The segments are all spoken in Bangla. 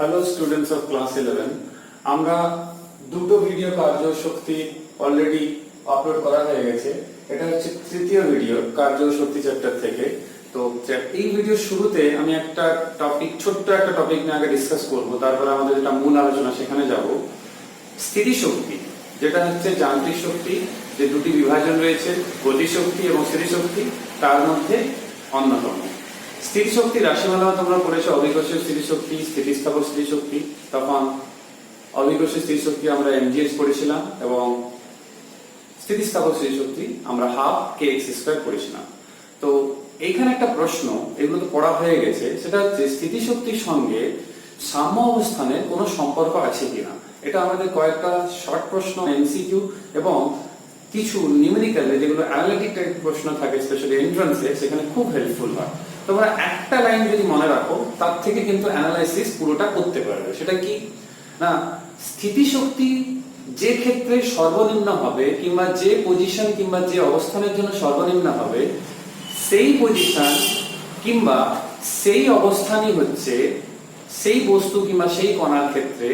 Hello students of class 11। আমরা দুটো ভিডিও কার্য শক্তি অলরেডি আপলোড করা হয়ে গেছে। এটা হচ্ছে তৃতীয় ভিডিও কার্য শক্তি চ্যাপ্টার থেকে। তো এই ভিডিওর শুরুতে আমি একটা ছোট্ট একটা টপিক নিয়ে আগে ডিসকাস করব, তারপরে আমাদের যেটা মূল আলোচনা সেখানে যাব। স্থিতিশক্তি, যেটা হচ্ছে যান্ত্রিক শক্তি, যে দুটি বিভাজন রয়েছে, গতিশক্তি এবং স্থিতিশক্তি, তার মধ্যে অন্যতম। স্থিতিশক্তি রাশিমালা তোমরা পড়েছো, অভিকর্ষীয় স্থিতিশক্তি, স্থিতিস্থাপক স্থিতিশক্তি। তখন অভিকর্ষীয় স্থিতিশক্তি আমরা mgh পড়েছিলাম এবং স্থিতিস্থাপক স্থিতিশক্তি আমরা হাফ kx² পড়েছিলাম। তো এইখানে একটা প্রশ্ন, এগুলো তো পড়া হয়ে গেছে, সেটা হচ্ছে স্থিতিশক্তির সঙ্গে সাম্য অবস্থানের কোনো সম্পর্ক আছে কিনা। এটা আমাদের কয়েকটা শর্ট প্রশ্ন, এমসিকিউ এবং কিছু নিউমেরিক্যাল যেগুলো অ্যানালিটিক টাইপ প্রশ্ন থাকে, স্পেশালি এন্ট্রান্সে, সেখানে খুব হেল্পফুল হয়। তোমরা একটা লাইন যদি মনে রাখো, তার থেকে কিন্তু অ্যানালাইসিস পুরোটা করতে পারবে। সেটা কি না, স্থিতিশক্তি যে ক্ষেত্রে সর্বনিম্ন হবে কিংবা যে পজিশন কিংবা যে অবস্থানের জন্য সর্বনিম্ন হবে, সেই পজিশন কিংবা সেই অবস্থানই হচ্ছে সেই বস্তু কিংবা সেই কণার ক্ষেত্রে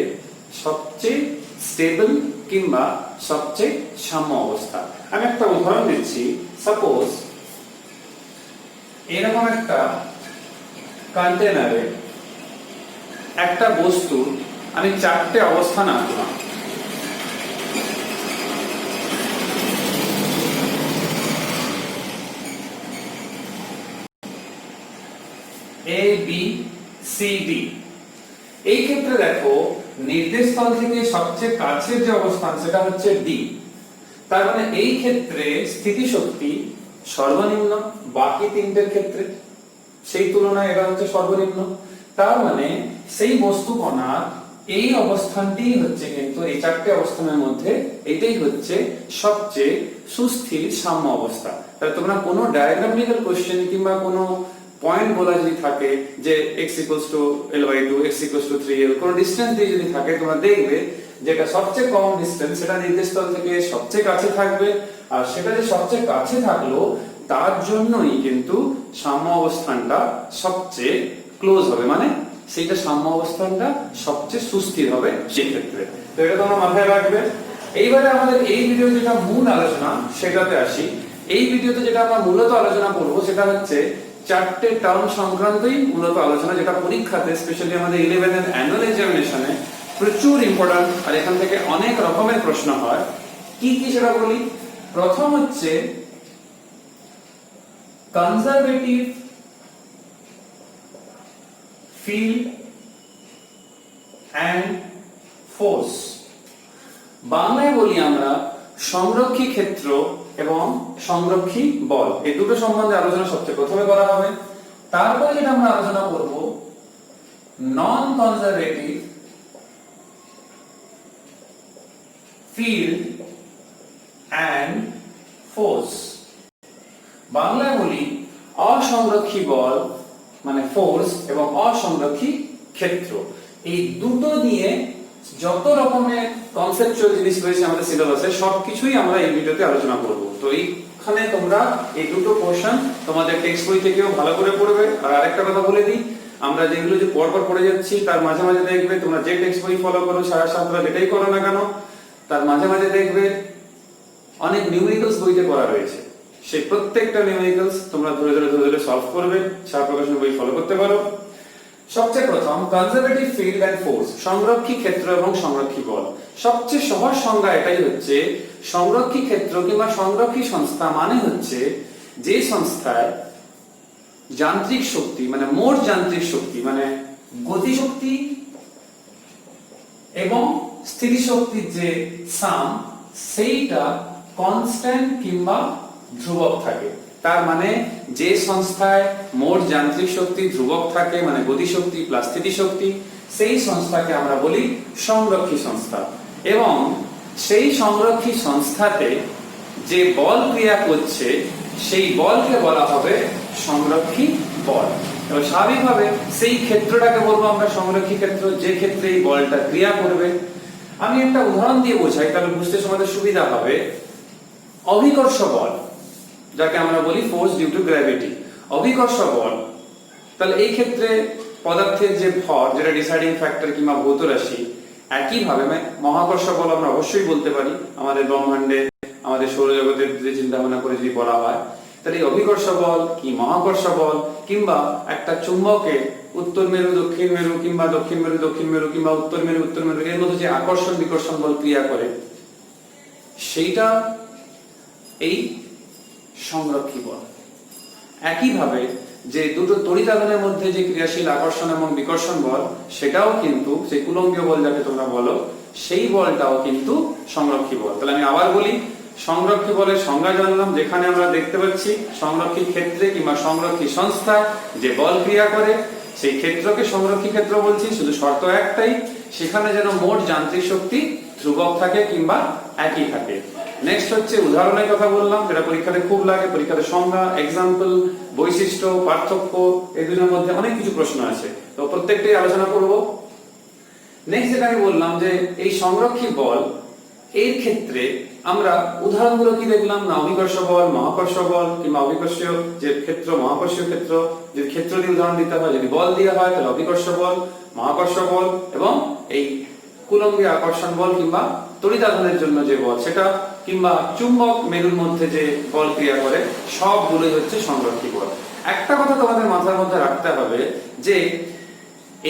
সবচেয়ে স্টেবল কিংবা সবচেয়ে সাম্য অবস্থা। আমি একটা উদাহরণ দিচ্ছি। সাপোজ এরকম একটা কন্টেনারে একটা বস্তু আমি চারটে অবস্থান আঁকলাম। A B C D। এই ক্ষেত্রে দেখো, নির্দেশ স্থল থেকে সবচেয়ে কাছের যে অবস্থান সেটা হচ্ছে D। তার মানে এই ক্ষেত্রে স্থিতিশক্তি সর্বনিম্ন, বাকি তিনটের ক্ষেত্রে সেই তুলনায় এটা হচ্ছে সর্বনিম্ন। তার মানে সেই বস্তু কণার এই অবস্থানটি হচ্ছে, কিন্তু এই চারটে অবস্থানের মধ্যে এটাই হচ্ছে সবচেয়ে সুস্থির সাম্য অবস্থা। তাহলে তোমরা কোনো ডায়াগ্রামিক্যাল কোশ্চেন কিংবা কোনো পয়েন্ট বলা যদি থাকে যে x = l/2, x = 3l, কোন ডিসটেন্স দিয়ে যদি থাকে, তোমরা দেখবে যেটা সবচেয়ে কম ডিসটেন্স সেটা নির্দেশ স্থল থেকে সবচেয়ে কাছে থাকবে, আর সেটা যে সবচেয়ে কাছে থাকলো তার জন্যই কিন্তু সাম্য অবস্থানটা সবচেয়ে ক্লোজ হবে, মানে সেইটা সাম্য অবস্থানটা সবচেয়ে সুস্থির হবে সেই ক্ষেত্রে। তো এটা তোমরা মাথায় রাখবে। এইবারে আমাদের এই ভিডিও যেটা মূল আলোচনা সেটাতে আসি। এই ভিডিওতে যেটা আমরা মূলত আলোচনা করব সেটা হচ্ছে চারটে টার্ম সংক্রান্তই মূলত আলোচনা, যেটা পরীক্ষাতে স্পেশালি আমাদের 11 এর অ্যানুয়াল এক্সামিনেশনে প্রচুর ইম্পর্টেন্ট, আর এখান থেকে অনেক রকমের প্রশ্ন হয়। কি কি সেটা বলি। প্রথম হচ্ছে কনজারভেটিভ ফিল্ড অ্যান্ড ফোর্স। বাংলায় বলি আমরা সংরক্ষী ক্ষেত্র এবং সংরক্ষী বল, এই দুটো সম্বন্ধে আলোচনা সবচেয়ে প্রথমে করা হবে। তারপরে যেটা আমরা আলোচনা করব নন কনজারভেটিভ ফিল্ড অ্যান্ড ফোর্স। বাংলায় বলি অসংরক্ষী বল মানে ফোর্স এবং অসংরক্ষী ক্ষেত্র। এই দুটো নিয়ে যত রকমের কনসেপচুয়াল জিনিস রয়েছে আমাদের সিলেবাসে সবকিছুই আমরা এই ভিডিওতে আলোচনা করব। তো এইখানে তোমরা এই দুটো পোরশন তোমাদের টেক্সট বই থেকেও ভালো করে পড়বে। আর আরেকটা কথা বলে দিই, আমরা যেগুলো যে পরপর পড়ে যাচ্ছি তার মাঝে মাঝে দেখবে, তোমরা যে টেক্সট বই ফলো করো, সারা সপ্তাহ যেটাই করো না কেন, তার মাঝে মাঝে দেখবে অনেক নিউমেরিক্যালস বইতে করা রয়েছে। সেই প্রত্যেকটা নিউমেরিক্যালস তোমরা ধরে ধরে সলভ করবে। সারা প্রকাশন বই ফলো করতে পারো। সবচেয়ে প্রথম কনজারভেটিভ ফিল্ড অ্যান্ড ফোর্স, সংরক্ষী ক্ষেত্র এবং সংরক্ষী বল। সবচেয়ে সহজ সংজ্ঞা এটাই হচ্ছে, সংরক্ষী ক্ষেত্র কিংবা সংরক্ষী সংস্থা মানে হচ্ছে যে সংস্থায় যান্ত্রিক শক্তি মানে মোট যান্ত্রিক শক্তি মানে গতিশক্তি এবং স্থিতিশক্তির যে সাম, সেইটা কনস্ট্যান্ট কিংবা ধ্রুবক থাকে। তার মানে যে সংস্থায় মোট যান্ত্রিক শক্তি ধ্রুবক থাকে, মানে গতিশক্তি প্লাস স্থিতিশক্তি, সেই সংস্থাকে আমরা বলি সংরক্ষী সংস্থা। এবং সেই সংরক্ষী সংস্থাতে যে বল ক্রিয়া করছে সেই বলকে বলা হবে সংরক্ষী বল। এবং স্বাভাবিকভাবে সেই ক্ষেত্রটাকে বলবো আমরা সংরক্ষী ক্ষেত্র, যে ক্ষেত্রে এই বলটা ক্রিয়া করবে। আমি একটা উদাহরণ দিয়ে বোঝাই, তাহলে বুঝতে তোমাদের সুবিধা হবে। অভিকর্ষ বল, যাকে আমরা বলি ফোর্স ডিউ টু গ্র্যাভিটি, অভিকর্ষ বল। তাহলে এই ক্ষেত্রে পদার্থের যে ভর, যেটা ডিসাইডিং ফ্যাক্টর কিংবা ভৌত রাশি, একইভাবে মহাকর্ষ বল আমরা অবশ্যই বলতে পারি। আমাদের ব্রহ্মাণ্ডে, আমাদের সৌরজগতের যদি চিন্তা ভাবনা করে যদি বলা হয়, তাহলে এই অভিকর্ষ বল কি মহাকর্ষ বল, কিংবা একটা চুম্বকে উত্তর মেরু দক্ষিণ মেরু, কিংবা দক্ষিণ মেরু দক্ষিণ মেরু, কিংবা উত্তর মেরু উত্তর মেরু, এর মধ্যে যে আকর্ষণ বিকর্ষণ বল ক্রিয়া করে, সেইটা এই সংরক্ষী বল। একইভাবে যে দুটো তড়িতাধানের মধ্যে যে ক্রিয়াশীল আকর্ষণ এবং বিকর্ষণ বল, সেটাও কিন্তু সেই কুলম্বীয় বল যাকে তোমরা বলো, সেই বলটাও কিন্তু সংরক্ষী বল। তাহলে আমি আবার বলি, সংরক্ষী বলের সংজ্ঞা জানলাম, যেখানে আমরা দেখতে পাচ্ছি সংরক্ষী ক্ষেত্রে কিংবা সংরক্ষী সংস্থায় যে বল ক্রিয়া করে, সেই ক্ষেত্রকে সংরক্ষী ক্ষেত্র বলছি। শুধু শর্ত একটাই, সেখানে যেন মোট যান্ত্রিক শক্তি ধ্রুবক থাকে কিংবা একই থাকে। নেক্সট হচ্ছে উদাহরণের কথা বললাম, যেটা পরীক্ষাতে খুব লাগে। পরীক্ষাতে সংজ্ঞা, এক্সাম্পল, বৈশিষ্ট্য, পার্থক্য, এই দুটোর মধ্যে অনেক কিছু প্রশ্ন আছে, তো প্রত্যেকটাই আলোচনা করব। নেক্সট যেটা আমি বললাম যে এই সংরক্ষী বল, এর ক্ষেত্রে আমরা উদাহরণগুলো কি দেখলাম না, অভিকর্ষ বল, মহাকর্ষ বল, কিংবা অভিকর্ষীয় যে ক্ষেত্র, মহাকর্ষীয় ক্ষেত্র, যদি ক্ষেত্র দিয়ে উদাহরণ দিতে হয়, যদি বল দেওয়া হয় তাহলে অভিকর্ষ বল, মহাকর্ষ বল, এবং এই কুলম্বীয় আকর্ষণ বল কিংবা তড়িতাধানের জন্য যে বল সেটা, কিংবা চুম্বক মেরুর মধ্যে যে বল ক্রিয়া করে, সবগুলোই হচ্ছে সংরক্ষী বল। একটা কথা তোমাদের মাথার মধ্যে রাখতে হবে যে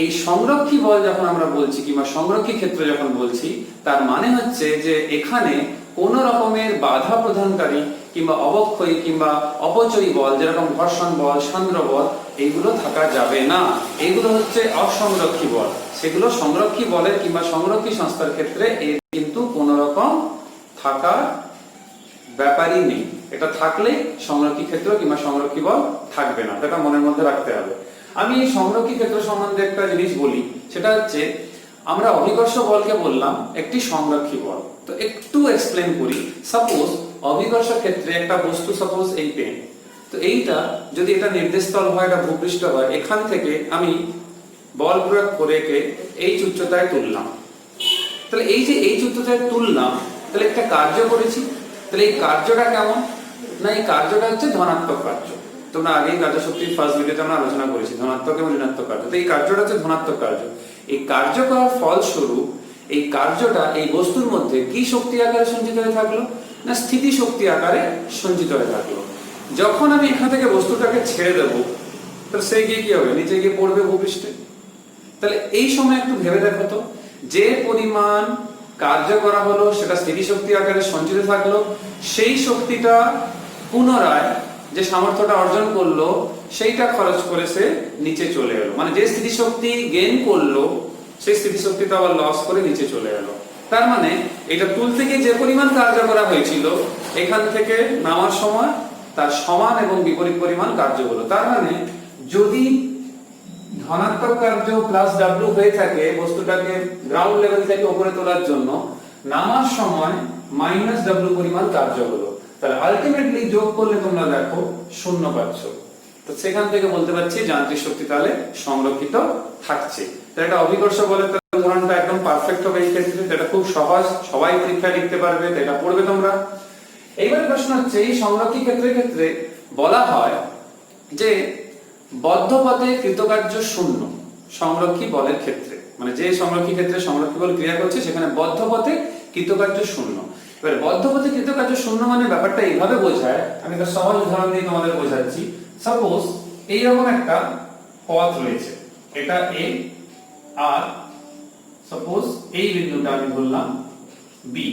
এই সংরক্ষী বল যখন আমরা বলছি কিংবা সংরক্ষী ক্ষেত্র যখন বলছি, তার মানে হচ্ছে যে এখানে কোন রকমের বাধা প্রদানকারী কিংবা অবক্ষয়ী কিংবা অপচয়ী বল, যেরকম ঘর্ষণ বল, সান্দ্র বল, এইগুলো থাকা যাবে না। এগুলো হচ্ছে অসংরক্ষী বল। সেগুলো সংরক্ষী বলের কিংবা সংরক্ষী সংস্থার ক্ষেত্রে এর কিন্তু কোন রকম থাকার ব্যাপারই নেই। এটা থাকলে সংরক্ষী ক্ষেত্র কিংবা সংরক্ষী বল থাকবে না, এটা মনের মধ্যে রাখতে হবে। আমি এই সংরক্ষী ক্ষেত্র সম্বন্ধে একটা জিনিস বলি, সেটা হচ্ছে আমরা অভিকর্ষ বলকে বললাম একটি সংরক্ষী বল। তো একটু এক্সপ্লেন করি। সাপোজ অভিকর্ষ ক্ষেত্রে একটা বস্তু, সাপোজ এই পেন, তো এইটা যদি এটা নির্দেশতল হয়, এটা ভূপৃষ্ঠ হয়, এখান থেকে আমি বল প্রয়োগ করে এই উচ্চতায় তুললাম। তাহলে এই যে এই উচ্চতায় তুললাম, তাহলে একটা কার্য করেছি। তাহলে এই কার্যটা কেমন না, এই কার্যটা হচ্ছে ধনাত্মক কার্য। তোমরা আগেই কার্য শক্তির ফার্স্ট ভিডিওতে আমরা আলোচনা করেছি ধনাত্মক এবং ঋণাত্মক কার্য। তো এই কার্যটা হচ্ছে ধনাত্মক কার্য। এই কার্য করার ফলস্বরূপ এই কার্যটা এই বস্তুর মধ্যে কি শক্তি আকারে সঞ্চিত হয়ে থাকলো না, স্থিতি শক্তি আকারে সঞ্চিত হয়ে থাকলো। যখন আমি এখান থেকে বস্তুটাকে ছেড়ে দেবো, তাহলে সে গিয়ে কি হবে, নিচে গিয়ে পড়বে ভূপৃষ্ঠে। তাহলে এই সময় একটু ভেবে দেখো তো, যে পরিমাণ কার্য করা হলো সেটা স্থিতিশক্তি আকারে সঞ্চিত থাকলো, সেই শক্তিটা পুনরায় যে সামর্থ্যটা অর্জন করলো সেইটা খরচ করে সে নিচে চলে এলো। মানে যে স্থিতিশক্তি গেইন করলো সেই স্থিতিশক্তিটা আবার লস করে নিচে চলে এলো। তার মানে এটা তুলতে গিয়ে যে পরিমাণ কার্য করা হয়েছিল, এখান থেকে নামার সময় তার সমান এবং বিপরীত পরিমাণ কার্য হলো। তার মানে যদি ধনাত্মক কার্য প্লাস ডাব্লিউ হয়ে থাকে বস্তুটাকে গ্রাউন্ড লেভেল থেকে উপরে তোলার জন্য, নামার সময় মাইনাস ডাব্লিউ পরিমাণ কার্য হলো। তাহলে আলটিমেটলি যোগ করলে তোমরা দেখো শূন্য পাচ্ছ। তো সেখান থেকে বলতে পারছি যান্ত্রিক শক্তি তাহলে সংরক্ষিত থাকছে। তাহলে এটা অভিকর্ষ বলে উদাহরণটা একদম পারফেক্ট হবে এই ক্ষেত্রে। এটা খুব সহজ, সবাই পরীক্ষায় লিখতে পারবে, এটা পড়বে তোমরা। এইবার প্রশ্ন হচ্ছে এই সংরক্ষী ক্ষেত্রের ক্ষেত্রে বলা হয় যে বদ্ধ পথে কৃতকার্য শূন্য সংরক্ষী বলের ক্ষেত্রে, মানে যে সংরক্ষী ক্ষেত্রে সংরক্ষী বল ক্রিয়া করছে সেখানে বদ্ধ পথে কৃতকার্য শূন্য। এবার বদ্ধ পথে কৃতকার্য শূন্য মানে ব্যাপারটা এইভাবে বোঝায়, আমি একটা সহজ উদাহরণ দিয়ে তোমাদের বোঝাচ্ছি। সাপোজ এইরকম একটা পথ রয়েছে, এটা এ, আর সাপোজ এই বিন্দুটা আমি ধরলাম বি,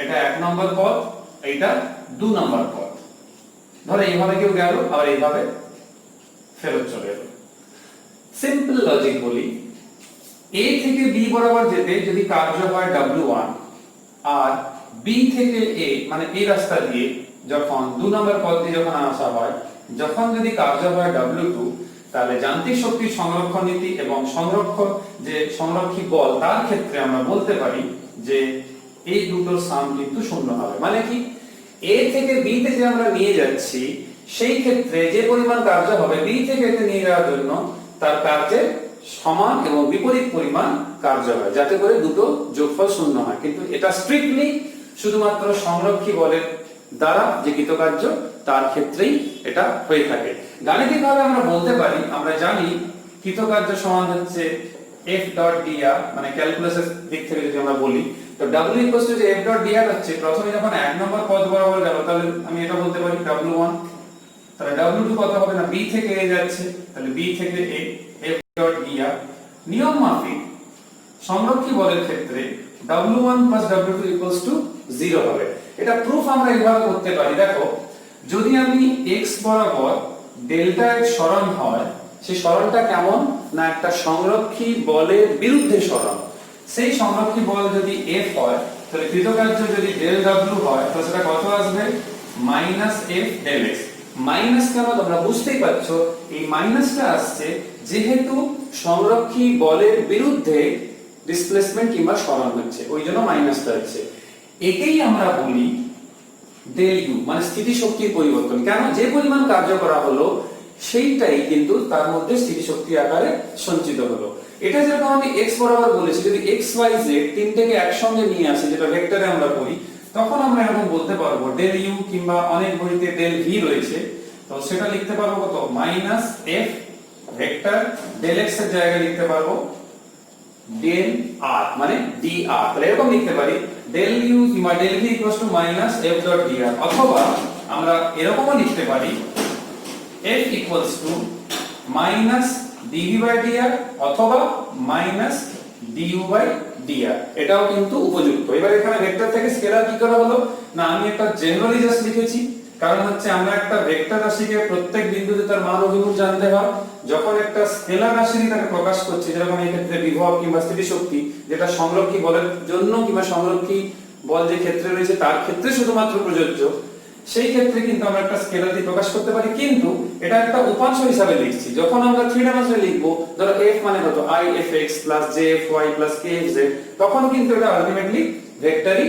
এটা 1 নম্বর পথ, এইটা 2 নম্বর পথ। ধরো এইভাবে কেউ গেল, আবার এইভাবে ফেরত চলে এলো। সিম্পল লজিক বলি, এ থেকে বি বরাবর যেতে যদি কার্য হয় W1, আর বি থেকে এ মানে এই রাস্তা দিয়ে যখন 2 নম্বর পথ দিয়ে যখন আসা হয়, যখন যদি কার্য হয় W2, তাহলে যান্ত্রিক শক্তির সংরক্ষণ নীতি এবং সংরক্ষণ যে সংরক্ষী বল তার ক্ষেত্রে আমরা বলতে পারি যে এই দুটোর সাম কিন্তু শূন্য হবে। মানে কি, এ থেকে বি তে যে আমরা নিয়ে যাচ্ছি সেই ক্ষেত্রে যে পরিমাণ কার্য হবে বি থেকে এতে নিয়ে যাওয়ার জন্য, তার কার্যের সমান এবং বিপরীত পরিমাণ কার্য হয়, যাতে করে দুটো যোগফল শূন্য হয়। কিন্তু এটা স্ট্রিক্টলি শুধুমাত্র সংরক্ষী বলের দ্বারা যে কৃতকার্য তার ক্ষেত্রেই এটা হয়ে থাকে। গাণিতিকভাবে আমরা বলতে পারি, আমরা জানি কৃতকার্য সমান হচ্ছে f ডট dr, মানে ক্যালকুলাসের দিক থেকে যদি আমরা বলি, তো w ইকুয়ালস টু যে f ডট dr হচ্ছে, প্রথমে যখন এক নম্বর পদ বরাবর গেল তাহলে আমি এটা বলতে পারি w1, তাহলে w2 কত হবে না b থেকে a যাচ্ছে, তাহলে b থেকে a f ডট dr। নিয়ম মাফিক সংরক্ষী বলের ক্ষেত্রে w1 w2 ইকুয়ালস টু 0 হবে। এটা প্রুফ আমরা এইভাবে করতে পারি, দেখো যদি আমি x বরাবর ডেল্টা x সরণ হয়, সেই সরণটা কেমন না একটা সংরক্ষী বলের বিরুদ্ধে সরণ। সেই সংরক্ষী বল যদি f হয়, তাহলে কৃতকার্য যদি ডেল w হয়, তাহলে সেটা কত আসবে -f ডেল x। মাইনাস কেন তোমরা বুঝতেই পারছো, এই মাইনাসটা আসছে যেহেতু সংরক্ষী বলের বিরুদ্ধে ডিসপ্লেসমেন্ট কিংবা সরণ হচ্ছে, ওই জন্য মাইনাসটা হচ্ছে। একেই আমরা বলি ডেল ইউ, মানে স্থিতিশক্তির পরিবর্তন। কেন, যে পরিমাণ কার্য করা হলো সেইটাই কিন্তু তার মধ্যে স্থিতিশক্তি আকারে সঞ্চিত হলো। এটা যেরকম আমি x বরাবর বলেছি, যদি x y z তিনটেকে একসঙ্গে নিয়ে আসি, যেটা ভেক্টরে আমরা করি, তখন আমরা এরকম বলতে পারবো ডেল ইউ, কিংবা অনেক বইতে ডেল ভি রয়েছে, তো সেটা লিখতে পারবো কত -f ভেক্টর ডেল x এর জায়গায় লিখতে পারবো ডেল r, মানে dr। তাহলে এরকম লিখতে পারি ডেল ইউ কিংবা del v equals to -f dot dr, অথবা আমরা এরকমও লিখতে পারি f ইকুয়ালস টু -dv বাই dr অথবা -du বাই dr। এটাও কিন্তু উপযুক্ত। এবার এখানে ভেক্টর থেকে স্কেলার কি করা হলো না, আমি একটা জেনারেলি জাস্ট লিখেছি, কারণ হচ্ছে আমরা একটা ভেক্টর রাশিকে প্রত্যেক বিন্দুতে তার মান অভিমুখ জানতে হয়। যখন একটা স্কেলার রাশি তাকে প্রকাশ করছি, যেরকম এই ক্ষেত্রে বিভব কিংবা স্থিতিশক্তি, যেটা সংরক্ষী বলের জন্য কিংবা সংরক্ষী বল যে ক্ষেত্রে রয়েছে তার ক্ষেত্রে শুধুমাত্র প্রযোজ্য, সেই ক্ষেত্রে কিন্তু আমরা একটা স্কেলার দিয়ে প্রকাশ করতে পারি। কিন্তু এটা একটা উপাংশ হিসাবে লিখছি। যখন আমরা থ্রি ডাইমেনশনে লিখবো, ধরো f মানে কত ifx jfy kfz, তখন কিন্তু এটা আলটিমেটলি ভেক্টরই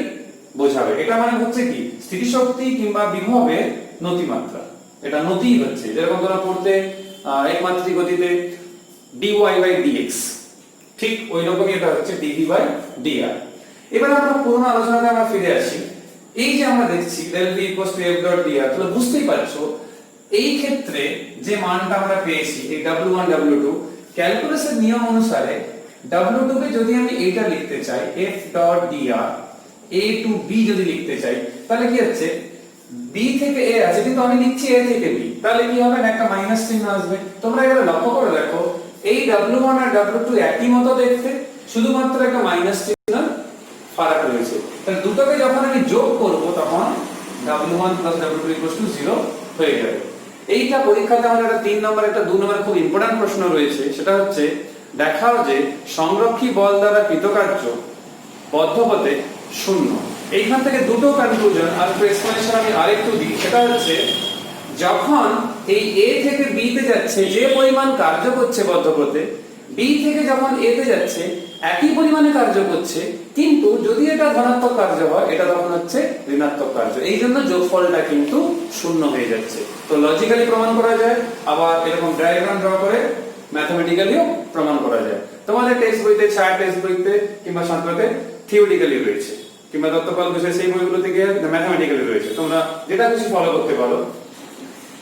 বোঝাবে। এটা মানে হচ্ছে কি স্থিতিশক্তি কিংবা বিভবের নতিমাত্রা, এটা নতিই হচ্ছে। যেরকম তোমরা পড়তে একমাত্রিক গতিতে dy বাই dx, ঠিক ওই রকমই এটা হচ্ছে dv বাই dr। এবার আমরা পুরনো আলোচনাতে আমরা ফিরে আসি। এই যে আমরা দেখছি del v equals to f dot dr, তাহলে বুঝতেই পারছো এই ক্ষেত্রে যে মানটা আমরা পেয়েছি এই w1 w2, ক্যালকুলাসের নিয়ম অনুসারে w2 কে যদি আমি এইটা লিখতে চাই f dot dr a to b যদি লিখতে চাই, তাহলে কি হচ্ছে b থেকে a আছে কিন্তু আমি লিখছি a থেকে b, তাহলে কি হবে না একটা মাইনাস চিহ্ন আসবে। তোমরা এবারে লক্ষ্য করে দেখো এই w1 আর w2 একই মতো দেখতে, শুধুমাত্র একটা মাইনাস চিহ্ন ফারাক রয়েছে। তাহলে দুটোকে যখন আমি যোগ করব তখন w1 w2 0 হয়ে যাবে। এইটা পরীক্ষাতে আমাদের একটা 3 নম্বর একটা 2 নম্বর খুব ইম্পর্টেন্ট প্রশ্ন রয়েছে, সেটা হচ্ছে দেখাও যে সংরক্ষী বল দ্বারা কৃতকার্য বদ্ধপথে শূন্য। এইখান থেকে দুটো কনক্লুশন আর একটু এক্সপ্লেনেশন আমি আরেকটু দিই, সেটা হচ্ছে যখন এই a থেকে b তে যাচ্ছে যে পরিমাণ কার্য করছে বদ্ধপথে, b থেকে যখন a তে যাচ্ছে একই পরিমাণে কার্য করছে, কিন্তু যদি এটা ধনাত্মক কার্য হয় এটা তখন হচ্ছে ঋণাত্মক কার্য, এই জন্য যোগফলটা কিন্তু শূন্য হয়ে যাচ্ছে। তো লজিক্যালি প্রমাণ করা যায়, আবার এরকম ডায়াগ্রাম ড্র করে ম্যাথমেটিক্যালিও প্রমাণ করা যায়। তোমাদের টেক্সট বইতে, ছায়া টেক্সট বইতে কিংবা শান্তিতে থিওরিটিক্যালি রয়েছে, কিংবা দত্তপাল বিষয় সেই বইগুলোতে গিয়ে ম্যাথমেটিক্যালি রয়েছে, তোমরা যেটা কিছু ফলো করতে পারো।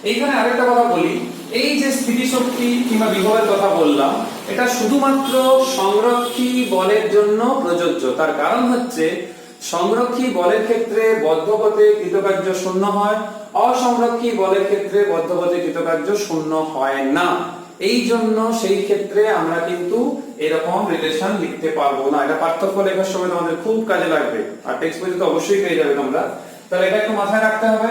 এইখানে আরেকটা কথা বলি, এই যে স্থিতিশক্তি কিংবা বিভবের কথা বললাম, এটা শুধুমাত্র সংরক্ষী বলের জন্য প্রযোজ্য। তার কারণ হচ্ছে সংরক্ষী বলের ক্ষেত্রে বদ্ধপথে কৃতকার্য শূন্য হয়, অসংরক্ষী বলের ক্ষেত্রে বদ্ধপথে কৃতকার্য শূন্য হয় না। এই জন্য সেই ক্ষেত্রে আমরা কিন্তু এরকম রিলেশন লিখতে পারবো না। এটা পার্থক্য লেখার সময় তোমাদের খুব কাজে লাগবে, আর টেক্সট বইতে তো অবশ্যই পেয়ে যাবে তোমরা, তাহলে এটা একটু মাথায় রাখতে হবে।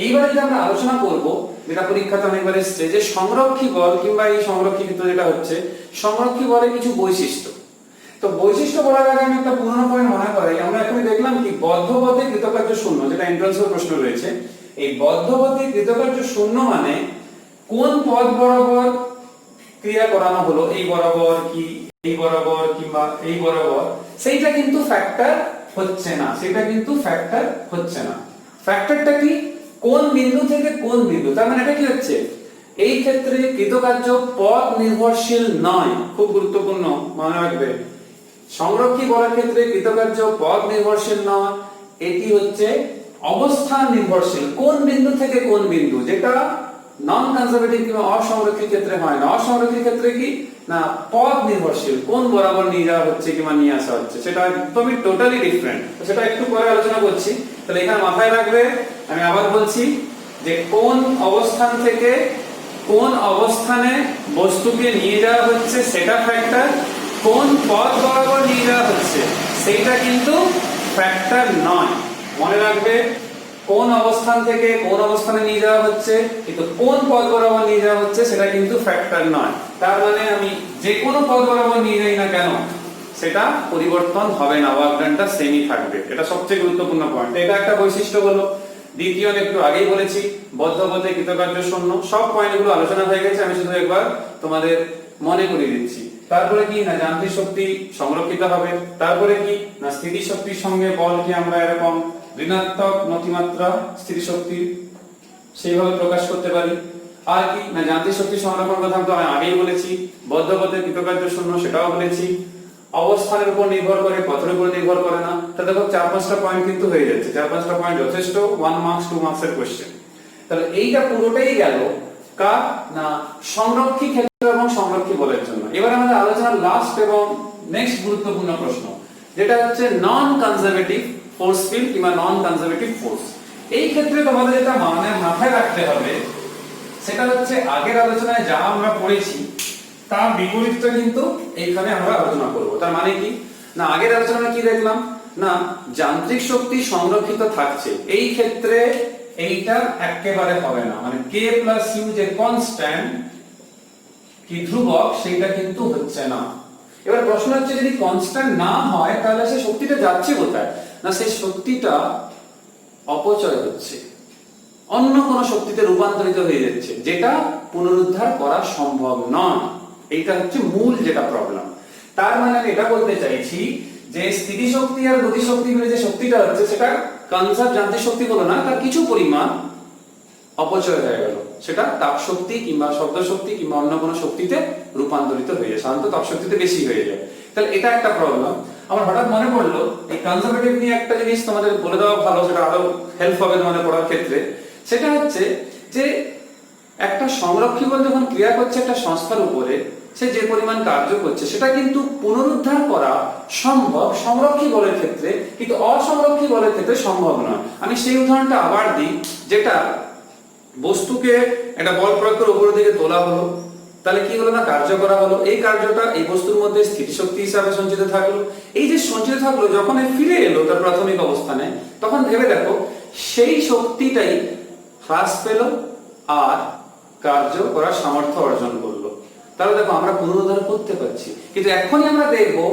এইবারে যেটা আমরা আলোচনা করব, যেটা পরীক্ষাতে অনেকবার এসেছে, যে সংরক্ষী বল কিংবা এই সংরক্ষীকৃত যেটা হচ্ছে সংরক্ষী বলের কিছু বৈশিষ্ট্য। তো বৈশিষ্ট্য বলার আগে আমি একটা পুরনো পয়েন্ট মনে করাই। আমরা এখন দেখলাম কি বদ্ধপথে কৃতকার্য শূন্য, যেটা এন্ট্রান্সের প্রশ্ন রয়েছে। এই বদ্ধপথে কৃতকার্য শূন্য মানে কোন পথ বরাবর ক্রিয়া করানো হলো, এই বরাবর কি এই বরাবর কিংবা এই বরাবর, সেইটা কিন্তু ফ্যাক্টর হচ্ছে না, সেটা কিন্তু ফ্যাক্টর হচ্ছে না। ফ্যাক্টরটা কি, কোন বিন্দু থেকে কোন বিন্দু। তার মানে এটা কি হচ্ছে, এই ক্ষেত্রে কৃতকার্য পথ নির্ভরশীল নয়। খুব গুরুত্বপূর্ণ, মনে রাখবে সংরক্ষী বলের ক্ষেত্রে কৃতকার্য পথ নির্ভরশীল নয়, এটি হচ্ছে অবস্থান নির্ভরশীল। কোন বিন্দু থেকে কোন বিন্দু, যেটা নন কনজারভেটিভ কিংবা অসংরক্ষিত ক্ষেত্রে হয় না। অসংরক্ষিত ক্ষেত্রে কি না পদ নির্ভরশীল, কোন বরাবর নিয়ে যাওয়া হচ্ছে কিংবা নিয়ে আসা হচ্ছে সেটা একদমই টোটালি ডিফারেন্ট। সেটা একটু পরে আলোচনা করছি। তাহলে এখানে মাথায় রাখবে, আমি আবার বলছি যে কোন অবস্থান থেকে কোন অবস্থানে বস্তুকে নিয়ে যাওয়া হচ্ছে সেটা ফ্যাক্টর, কোন পথ বরাবর নিয়ে যাওয়া হচ্ছে সেইটা কিন্তু ফ্যাক্টর নয়। মনে রাখবে কোন অবস্থান থেকে কোন অবস্থানে নিয়ে যাওয়া হচ্ছে, কিন্তু কোন পথ বরাবর নিয়ে যাওয়া হচ্ছে সেটা কিন্তু ফ্যাক্টর নয়। তার মানে আমি যে কোনো পথ বরাবর নিয়ে যাই না কেন সেটা পরিবর্তন হবে না, ওয়ার্কডানটা সেমই থাকবে। এটা সবচেয়ে গুরুত্বপূর্ণ পয়েন্ট। এটা একটা বৈশিষ্ট্য হলো। দ্বিতীয় একটু আগেই বলেছি, বদ্ধপথে কৃতকার্য শূন্য। সব পয়েন্টগুলো আলোচনা হয়ে গেছে, আমি শুধু একবার তোমাদের মনে করিয়ে দিচ্ছি। তারপরে কি না যান্ত্রিক শক্তি সংরক্ষিত হবে। তারপরে কি না স্থিতি শক্তির সঙ্গে বলকে আমরা এরকম ঋণাত্মক নতিমাত্রা স্থিতিশক্তি সেইভাবে প্রকাশ করতে পারি। আর কি না যান্ত্রিক শক্তি সংরক্ষণ কথা তো আমি আগেই বলেছি, বদ্ধপথে কৃতকার্য শূন্য সেটাও বলেছি, অবস্থানের উপর নির্ভর করে পথের উপর নির্ভর করে না। তা দেখো 4-5টা পয়েন্ট কিন্তু হয়ে যাচ্ছে। 4-5টা পয়েন্ট যথেষ্ট 1 মার্কস 2 মার্কসের কোশ্চেন। তাহলে এইটা পুরোটাই গেল কার না সংরক্ষী ক্ষেত্র এবং সংরক্ষী বলের জন্য। এবার আমাদের আলোচনার লাস্ট এবং নেক্সট গুরুত্বপূর্ণ প্রশ্ন, যেটা হচ্ছে নন কনজারভেটিভ ফোর্স ফিল্ড কিংবা নন কনজারভেটিভ ফোর্স। এই ক্ষেত্রে তোমাদের যেটা মাথায় রাখতে হবে সেটা হচ্ছে আগের আলোচনায় যা আমরা পড়েছি তার বিপরীতটা কিন্তু এইখানে আমরা আলোচনা করব। তার মানে কি না আগের আলোচনায় কি দেখলাম না যান্ত্রিক শক্তি সংরক্ষিত থাকছে, এই ক্ষেত্রে এইটা একেবারে হবে না। মানে k প্লাস ইউ যে কনস্ট্যান্ট কি ধ্রুবক সেটা কিন্তু হচ্ছে না। এবার প্রশ্ন হচ্ছে যদি কনস্ট্যান্ট না হয় তাহলে সেই শক্তিটা যাচ্ছে কোথায় না সেই শক্তিটা অপচয় হচ্ছে, অন্য কোন শক্তিতে রূপান্তরিত হয়ে যাচ্ছে, যেটা পুনরুদ্ধার করা সম্ভব নয়। এইটা হচ্ছে মূল যেটা প্রবলেম। তার মানে আমি এটা বলতে চাইছি যে স্থিতি শক্তি আর গতি শক্তি মিলে যে শক্তিটা হচ্ছে সেটা কনজার্ভ যান্ত্রিক শক্তি হলো না, তার কিছু পরিমাণ অপচয় হয়ে গেল, সেটা তাপ শক্তি কিংবা শব্দ শক্তি কিংবা অন্য কোনো শক্তিতে রূপান্তরিত হয়ে যায়। সাধারণত তাপ শক্তিতে বেশি হয়ে যায়। তাহলে এটা একটা প্রবলেম। আমার হঠাৎ মনে পড়লো এই কনজারভেটিভ নিয়ে একটা জিনিস তোমাদের বলে দেওয়া ভালো, সেটা আরো হেল্প হবে তোমাদের পড়ার ক্ষেত্রে। সেটা হচ্ছে যে একটা সংরক্ষী বল যখন ক্রিয়া করছে একটা সংস্থার উপরে, সে যে পরিমাণ কার্য করছে সেটা কিন্তু পুনরুদ্ধার করা সম্ভব সংরক্ষী বলের ক্ষেত্রে, কিন্তু অসংরক্ষী বলের ক্ষেত্রে সম্ভব নয়। আমি সেই উদাহরণটা আবার দিই, যেটা বস্তুকে একটা বল প্রয়োগ করে উপরের দিকে তোলা হলো, তাহলে কি হলো না কার্য করা হলো, এই কার্যটা এই বস্তুর মধ্যে স্থিতিশক্তি হিসাবে সঞ্চিত থাকলো। এই যে সঞ্চিত থাকলো যখন ফিরে এলো তার প্রাথমিক অবস্থানে, তখন ভেবে দেখো সেই শক্তিটাই হ্রাস পেল আর কার্য করার সামর্থ্য অর্জন করলো। তাহলে দেখো আমরা পুনরুদ্ধার করতে পারছি। কিন্তু এখনই আমরা দেখবো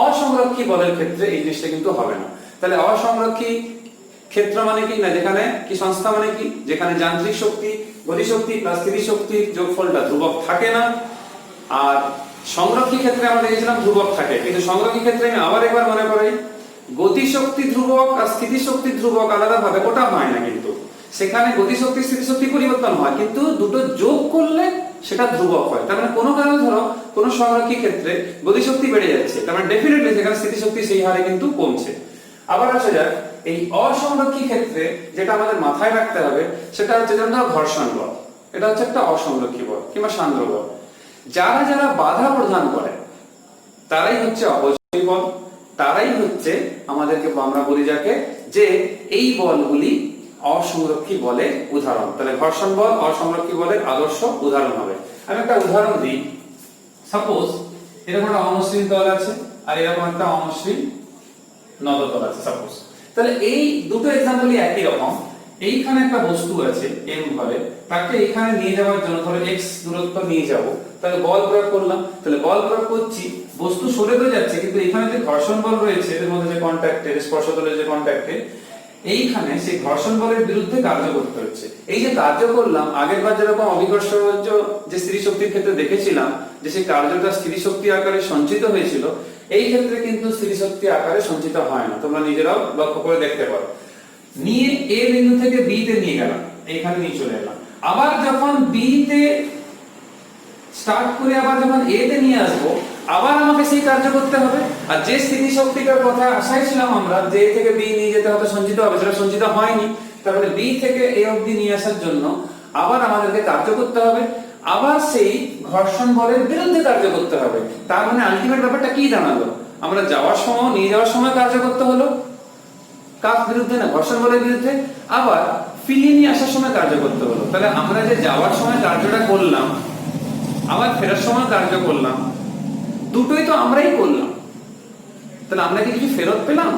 অসংরক্ষী বলের ক্ষেত্রে এই জিনিসটা কিন্তু হবে না। তাহলে অসংরক্ষী ক্ষেত্র মানে কি না যেখানে কি সংস্থা মানে কি যেখানে যান্ত্রিক শক্তি গতি শক্তি প্লাস স্থিতি শক্তির যোগফলটা ধ্রুবক থাকে না। আর সংরক্ষী ক্ষেত্রে আমরা দেখেছিলাম ধ্রুবক থাকে, কিন্তু সংরক্ষী ক্ষেত্রে আমি আবার একবার মনে করি গতি শক্তি ধ্রুবক আর স্থিতি শক্তি ধ্রুবক আলাদা ভাবে ওটা হয় না। কিন্তু সেখানে গতি শক্তি স্থিতি শক্তি পরিবর্তন হয়, কিন্তু দুটো যোগ করলে সেটা ধ্রুবক হয়। তার মানে কোনো কারণে ধরো কোনো সংরক্ষী ক্ষেত্রে গতি শক্তি বেড়ে যাচ্ছে, তার মানে ডেফিনেটলি সেখানে স্থিতি শক্তি সেই হারে কিন্তু কমছে। আবার আসা যাক এই অসংরক্ষী ক্ষেত্রে যেটা আমাদের মাথায় রাখতে হবে সেটা হচ্ছে যেমন ধরো ঘর্ষণ বল, এটা হচ্ছে একটা অসংরক্ষী বল কিংবা সান্দ্র বল। যারা যারা বাধা প্রদান করে তারাই হচ্ছে অপচয়ী বল, তারাই হচ্ছে আমাদেরকে আমরা বলি যাকে যে এই বলগুলি অসংরক্ষী বলের উদাহরণ। তাহলে ঘর্ষণ বল অসংরক্ষী বলের আদর্শ উদাহরণ হবে। আমি একটা উদাহরণ দিই। সাপোজ এরকম একটা অমসৃণ তল আছে আর এরকম একটা অমসৃণ নদতল আছে সাপোজ। তাহলে এই দুটো এক্সাম্পলই একই রকম। এইখানে একটা বস্তু আছে m ভরে, তাকে এখানে নিয়ে যাওয়ার জন্য ধরো x দূরত্ব নিয়ে যাব, তাহলে বল প্রয়োগ করলাম। তাহলে বল প্রয়োগ করছি, বস্তু সরে তো যাচ্ছে, কিন্তু এখানে যে ঘর্ষণ বল রয়েছে এর মধ্যে যে কন্টাক্টে স্পর্শতলের যে কন্টাক্টে এইখানে সেই ঘর্ষণ বলের বিরুদ্ধে কার্য করতে হচ্ছে। এই যে কার্য করলাম আগের বার যেরকম অবিকর্ষজ যে স্থিতি শক্তির ক্ষেত্রে দেখেছিলাম যে সেই কার্যটা স্থিতি শক্তি আকারে সঞ্চিত হয়েছিল, এই ক্ষেত্রে কিন্তু স্থিতি শক্তি আকারে সঞ্চিত হয় না। তোমরা নিজেরাও লক্ষ্য করে দেখতে পারো। নিয়ে এ বিন্দু থেকে বি তে নিয়ে গেলাম, এইখানে নিয়ে চলে এলাম। আবার যখন বি তে স্টার্ট করে আবার যখন এ তে নিয়ে আসবো, আবার আমাকে সেই কার্য করতে হবে। আর যে স্থিতি শক্তিটার কথা আশায় ছিলাম আমরা যে থেকে বি নিয়ে যেতে হতে সঞ্চিত হবে, সেটা সঞ্চিত হয়নি। তারপরে বি থেকে এ অবধি নিয়ে আসার জন্য আবার আমাদেরকে কার্য করতে হবে, আবার সেই ঘর্ষণ বলের বিরুদ্ধে কার্য করতে হবে। তার মানে আলটিমেট ব্যাপারটা কি দাঁড়ালো, আমরা যাওয়ার সময় নিয়ে যাওয়ার সময় কার্য করতে হলো কার বিরুদ্ধে, না ঘর্ষণ বলের বিরুদ্ধে, আবার ফিরিয়ে নিয়ে আসার সময় কার্য করতে হলো। তাহলে আমরা যে যাওয়ার সময় কার্যটা করলাম, আবার ফেরার সময় কার্য করলাম, দুটোই তো আমরাই করলাম। তাহলে আমরা কি কিছু ফেরত পেলাম?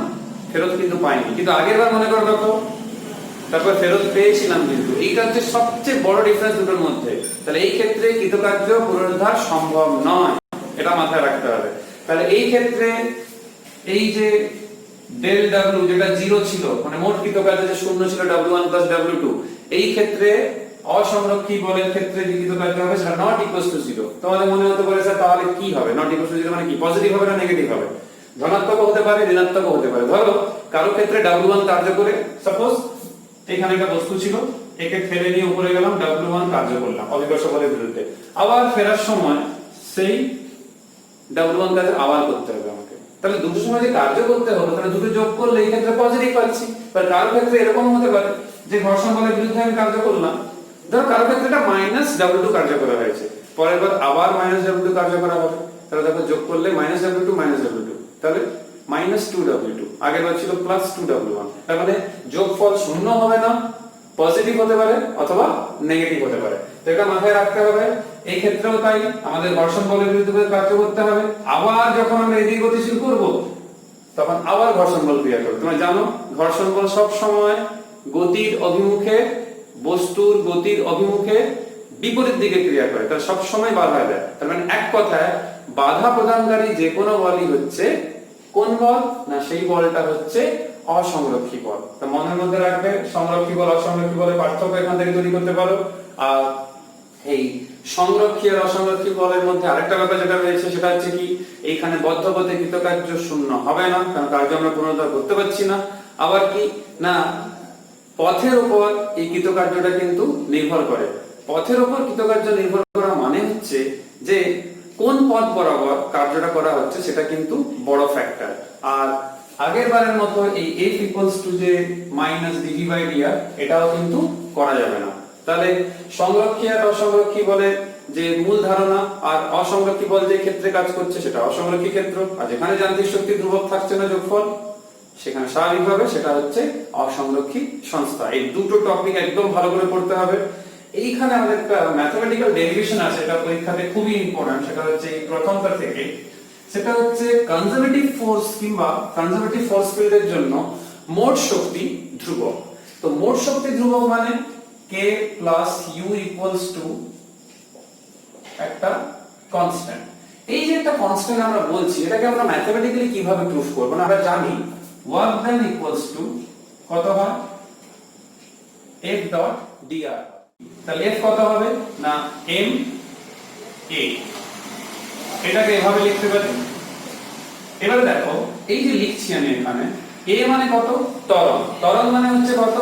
ফেরত কিন্তু পাইনি, কিন্তু আগের বার মনে করো দেখো, তারপর ফেরত পেয়েছিলাম, কিন্তু এইটা হচ্ছে সবচেয়ে বড় ডিফারেন্স দুটোর মধ্যে। তাহলে এই ক্ষেত্রে কৃতকার্য পুনরুদ্ধার সম্ভব নয়, এটা মাথায় রাখতে হবে। তাহলে এই ক্ষেত্রে এই যে ডেল ডাব্লিউ যেটা 0 ছিল, মানে মোট কৃতকার্য যে শূন্য ছিল W1 + W2, এই ক্ষেত্রে অসংরক্ষী বলের ক্ষেত্রে যে কৃতকার্য হবে সেটা নট ইকুয়ালস টু 0। তোমাদের মনে হতে পারে স্যার তাহলে কি হবে, নট ইকুয়ালস টু 0 মানে কি, পজিটিভ হবে না নেগেটিভ হবে? ধনাত্মক হতে পারে, ঋণাত্মক হতে পারে। ধরো কারো ক্ষেত্রে W1 কার্য করে, সাপোজ এখানে একটা বস্তু ছিল, একে ফেলে নিয়ে উপরে গেলাম, W1 কার্য করলাম অভিকর্ষ বলের বিরুদ্ধে, আবার ফেরার সময় সেই W1 কাজ আবার করতে হবে আমাকে। তাহলে দুটোর সময় যে কার্য করতে হলো, তাহলে দুটো যোগ করলে এই ক্ষেত্রে পজিটিভ পাচ্ছি। আর কারো ক্ষেত্রে এরকম হতে পারে যে ঘর্ষণ বলের বিরুদ্ধে আমি কার্য করলাম, ধরো কারো ক্ষেত্রে এটা -W2 কার্য করা হয়েছে, পরের বার আবার -W2 কার্য করা হবে, তাহলে দেখো যোগ করলে -W2 -W2, তাহলে -2W2, আগের বার ছিল +2W1। তার মানে যোগফল শূন্য হবে না, পজিটিভ হতে পারে অথবা নেগেটিভ হতে পারে। তো এটা মাথায় রাখতে হবে। এই ক্ষেত্রেও তাই, আমাদের ঘর্ষণ বলের বিরুদ্ধে কার্য করতে হবে, আবার যখন আমরা এদিকে গতিশীল করব তখন আবার ঘর্ষণ বল ক্রিয়া করবে। তোমরা জানো ঘর্ষণ বল সব সময় গতির অভিমুখে, বস্তুর গতির অভিমুখে বিপরীত দিকে ক্রিয়া করে, তার সব সময় বাধা দেয়। তার মানে এক কথায় বাধা প্রদানকারী যে কোনো বলই হচ্ছে কোন বল, না সেই বলটা হচ্ছে অসংরক্ষী বল। তো মনের মধ্যে রাখবে সংরক্ষী বল অসংরক্ষী বলের পার্থক্য এখান থেকে তৈরি করতে পারো। আর এই সংরক্ষী আর অসংরক্ষী বলের মধ্যে আরেকটা ব্যাপার যেটা রয়েছে সেটা হচ্ছে কি, এইখানে বদ্ধপথে কৃতকার্য শূন্য হবে না, কারণ কার্য আমরা পুনরুদ্ধার করতে পারছি না। আবার কি না, পথের উপর এই কৃতকার্যটা কিন্তু নির্ভর করে। পথের উপর কৃতকার্য নির্ভর করা মানে হচ্ছে যে কোন পথ বরাবর কার্যটা করা হচ্ছে সেটা কিন্তু বড় ফ্যাক্টর। আর আগের বারের মতো এই f যে -dv/dr এটাও কিন্তু করা যাবে না। তাহলে সংরক্ষী আর অসংরক্ষী বলে যে মূল ধারণা, আর অসংরক্ষী বল যে ক্ষেত্রে কাজ করছে সেটা অসংরক্ষী ক্ষেত্র, আর যেখানে যান্ত্রিক শক্তি ধ্রুবক থাকছে না যোগফল, সেখানে স্বাভাবিকভাবে সেটা হচ্ছে অসংরক্ষী সংস্থা। এই দুটো টপিক একদম ভালো করে পড়তে হবে। এইখানে আমাদের একটা ম্যাথমেটিক্যাল ডেরিভেশন আছে, এটা পরীক্ষাতে খুবই ইম্পর্টেন্ট, সেটা হচ্ছে এই প্রথমটা থেকে। সেটা হচ্ছে কনজারভেটিভ ফোর্স কিংবা কনজারভেটিভ ফোর্স ফিল্ডের জন্য মোট শক্তি ধ্রুবক। তো মোট শক্তি ধ্রুবক মানে k + u একটা কনস্ট্যান্ট। এই যে একটা কনস্ট্যান্ট আমরা বলছি, এটাকে আমরা ম্যাথমেটিক্যালি কিভাবে প্রুফ করব? না আমরা জানি ওয়ার্ক ডান কত হয় F.dr। তাহলে F কত হবে না m a, এটাকে এভাবে লিখতে পারি। এবারে দেখো এই যে লিখছি আমি এখানে a মানে কত, ত্বরণ, ত্বরণ মানে হচ্ছে কত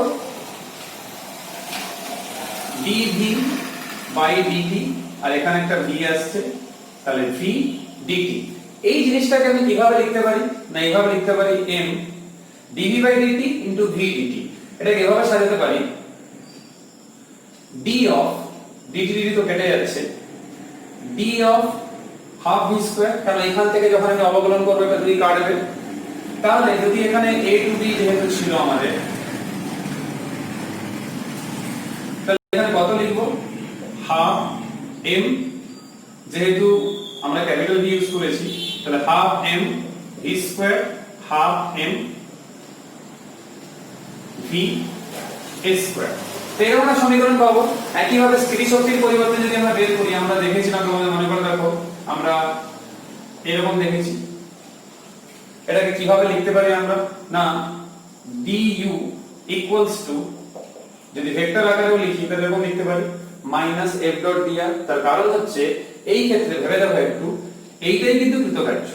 dv/dt, আর এখানে একটা v আসছে, তাহলে v dt। এই জিনিসটাকে আমি কিভাবে লিখতে পারি, না এইভাবে লিখতে পারি m dv/dt * v dt। এটাকে এভাবে সাজাতে পারি d of dt তো কেটে যাচ্ছে, d of ½ v², কারণ এখান থেকে যখন আমি অবকলন করব এটা 2 কাটবে। তাহলে যদি এখানে a to b যেহেতু ছিল আমাদের, তাহলে এখানে কত লিখব, ½ m, যেহেতু আমরা ক্যাপিটাল V ইউজ করেছি, তাহলে ½ m v², ½ m v a²। তো এরকম একটা সমীকরণ পাবো। একইভাবে স্থির শক্তির পরিবর্তে যদি আমরা বের করি, আমরা দেখেছিলাম, তোমাদের মনে করে দেখো আমরা এরকম দেখেছি, এটাকে কিভাবে লিখতে পারি আমরা, না du যদি ভেক্টর আকারেও লিখি তাহলে এরকম লিখতে পারি -f.dr। তার কারণ হচ্ছে এই ক্ষেত্রে ভেবে দেখো একটু, এইটাই কিন্তু কৃতকার্য,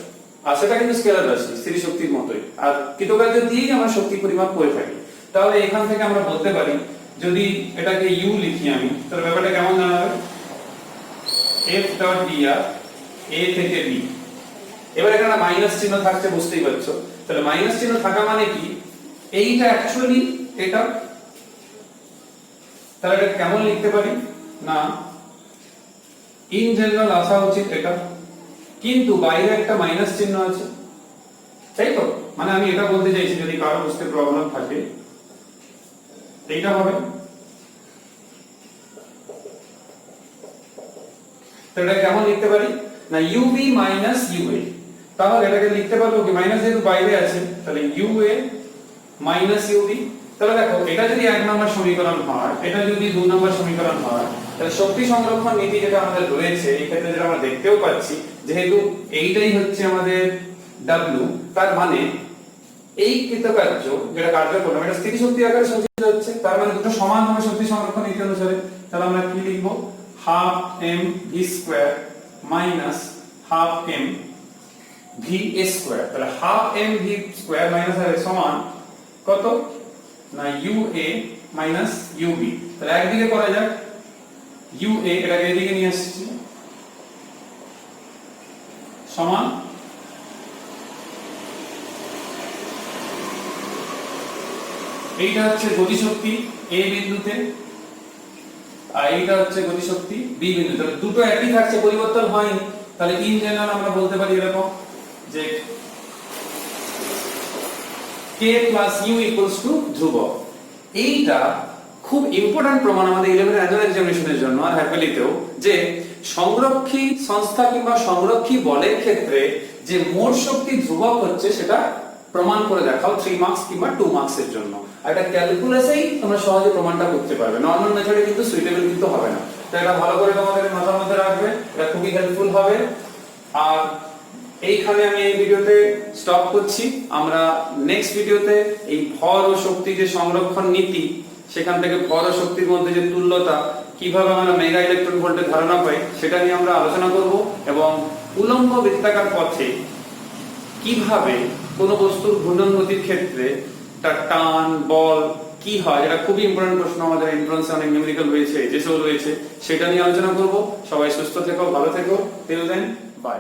আর সেটা কিন্তু স্কেলার রাশি স্থির শক্তির মতোই, আর কৃতকার্য দিয়েই আমরা শক্তি পরিমাপ করে থাকি। তাহলে এখান থেকে আমরা বলতে পারি, যদি এটাকে u লিখি আমি, তাহলে ব্যাপারটা কেমন দাঁড়াবে, f.dr a থেকে b। এবার এখানে মাইনাস চিহ্ন থাকছে, বুঝতেই পারছো। তাহলে মাইনাস চিহ্ন থাকা মানে কি, এইটা অ্যাকচুয়ালি এটা তাহলে এটা কেমন লিখতে পারি না ইন জেনারেল আসা উচিত এটা, কিন্তু বাইরে একটা মাইনাস চিহ্ন আছে, তাই তো? মানে আমি এটা বলতে চাইছি, যদি কারো বুঝতে প্রবলেম থাকে, এইটা হবে। তো এটা কেমন লিখতে পারি না UB মাইনাস UA। তাহলে এটাকে লিখতে পারবো কি, মাইনাস যেহেতু বাইরে আছে, তাহলে UA মাইনাস UB। তাহলে দেখো, এটা যদি 1 নম্বর সমীকরণ হয়, এটা যদি 2 নম্বর সমীকরণ হয়, তাহলে শক্তি সংরক্ষণ নীতি যেটা আমাদের রয়েছে এই ক্ষেত্রে যেটা আমরা দেখতেও পাচ্ছি, যেহেতু এইটাই হচ্ছে আমাদের W, তার মানে এই কৃতকার্য যেটা কার্য করলাম এটা স্থিতি শক্তি আকারে সঞ্চিত হচ্ছে, তার মানে দুটো সমান হবে শক্তি সংরক্ষণ নীতি অনুসারে। তাহলে আমরা কি লিখব, half m v square minus half m v a square. তাহলে half m v square minus হবে সমান কত না UA মাইনাস UB। তাহলে একদিকে করা যাক, UA এটাকে এদিকে নিয়ে আসছি, সমান এইটা হচ্ছে গতিশক্তি A বিন্দুতে, আর এইটা হচ্ছে গতিশক্তি B বিন্দুতে। তাহলে দুটো একই থাকছে, পরিবর্তন হয়নি। তাহলে ইন জেনারেল আমরা বলতে পারি এরকম যে K plus U equals to ধ্রুবক। এইটা খুব ইম্পর্টেন্ট প্রমাণ আমাদের 11 অ্যানুয়াল এক্সামিনেশনের জন্য আর হ্যাপেলিতেও, যে সংরক্ষী সংস্থা কিংবা সংরক্ষী বলের ক্ষেত্রে যে মোট শক্তি ধ্রুবক হচ্ছে সেটা প্রমাণ করে দেখাও 3 মার্কস কিংবা 2 মার্কসের জন্য। আর এটা ক্যালকুলাসেই তোমরা সহজে প্রমাণটা করতে পারবে, নরমাল মেথডে কিন্তু সুইটেবল কিন্তু হবে না। তো এটা ভালো করে তোমাদের মাথার মধ্যে রাখবে, এটা খুবই হেল্পফুল হবে। আর এইখানে আমি এই ভিডিওতে স্টপ করছি। আমরা নেক্সট ভিডিওতে এই ভর ও শক্তি যে সংরক্ষণ নীতি, সেখান থেকে ভর ও শক্তির মধ্যে যে তুল্যতা, কিভাবে আমরা মেগা ইলেকট্রন ভোল্টের ধারণা পাই, সেটা নিয়ে আমরা আলোচনা করব। এবং উলম্ব বৃত্তাকার পথে কিভাবে কোনো বস্তুর ঘূর্ণন গতির ক্ষেত্রে তার টান বল কি হয়, এটা খুবই ইম্পর্টেন্ট প্রশ্ন, আমাদের এন্ট্রান্সে অনেক নিউমেরিক্যাল রয়েছে, যেসব রয়েছে সেটা নিয়ে আলোচনা করব। সবাই সুস্থ থেকো, ভালো থেকো, টিল দেন বাই।